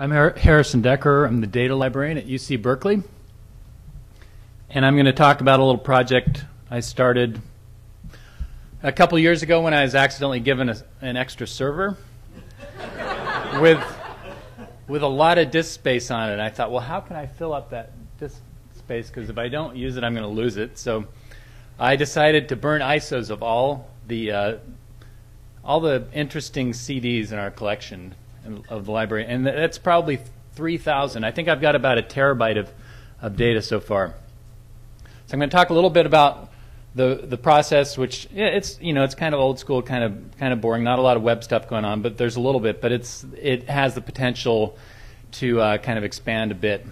I'm Harrison Dekker. I'm the data librarian at UC Berkeley. And I'm going to talk about a little project I started a couple years ago when I was accidentally given an extra server with a lot of disk space on it. And I thought, well, how can I fill up that disk space? Because if I don't use it, I'm going to lose it. So I decided to burn ISOs of all the interesting CDs in our collection of the library, and that's probably 3,000. I think I've got about a terabyte of data so far. So I'm going to talk a little bit about the process, which it's kind of old school, kind of boring. Not a lot of web stuff going on, but there's a little bit. But it has the potential to kind of expand a bit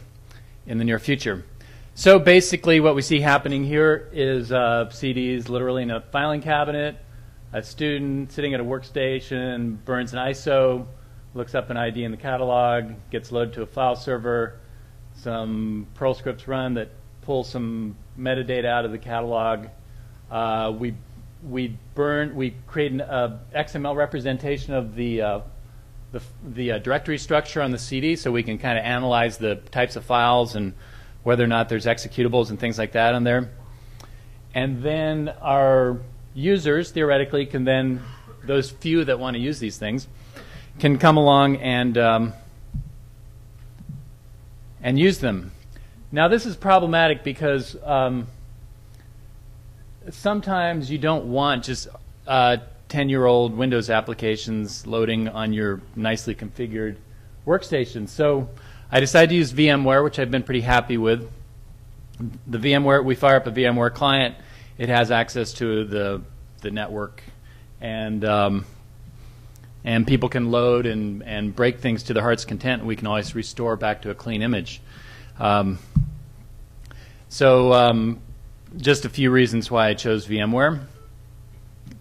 in the near future. So basically, what we see happening here is CDs literally in a filing cabinet. A student sitting at a workstation burns an ISO, looks up an ID in the catalog, gets loaded to a file server, some Perl scripts run that pull some metadata out of the catalog. We create an XML representation of the directory structure on the CD, so we can kind of analyze the types of files and whether or not there's executables and things like that on there. And then our users theoretically can then, those few that want to use these things, can come along and use them. Now this is problematic because sometimes you don't want just 10-year-old Windows applications loading on your nicely configured workstation. So I decided to use VMware, which I've been pretty happy with. The VMware, we fire up a VMware client. It has access to the network, and people can load and break things to their heart's content, and we can always restore back to a clean image. Just a few reasons why I chose VMware.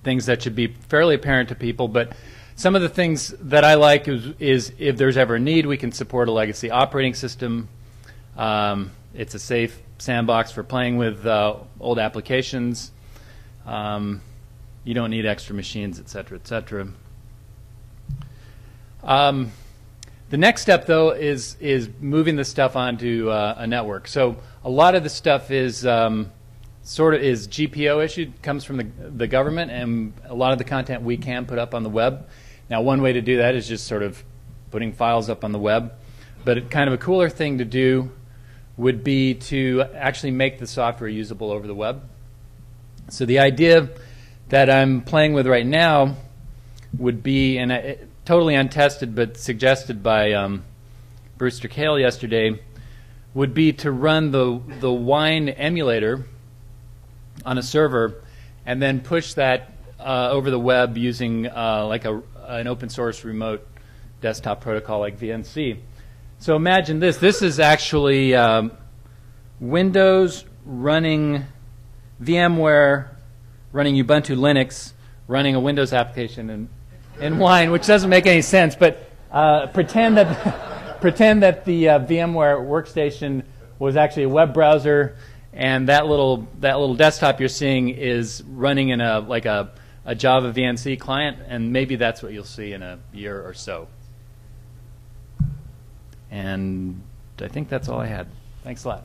Things that should be fairly apparent to people, but some of the things that I like is if there's ever a need, we can support a legacy operating system. It's a safe sandbox for playing with old applications. You don't need extra machines, et cetera, et cetera. The next step, though, is moving the stuff onto a network. So a lot of the stuff is sort of is GPO issued, comes from the government, and a lot of the content we can put up on the web. Now, one way to do that is just sort of putting files up on the web. But kind of a cooler thing to do would be to actually make the software usable over the web. So the idea that I'm playing with right now would be, and totally untested but suggested by Brewster Kahle yesterday, would be to run the Wine emulator on a server and then push that over the web using like an open source remote desktop protocol like VNC. So imagine this. This is actually Windows running VMware, running Ubuntu Linux, running a Windows application in Wine, which doesn't make any sense. But pretend that the VMware workstation was actually a web browser, and that little desktop you're seeing is running in a Java VNC client, and maybe that's what you'll see in a year or so. And I think that's all I had. Thanks a lot.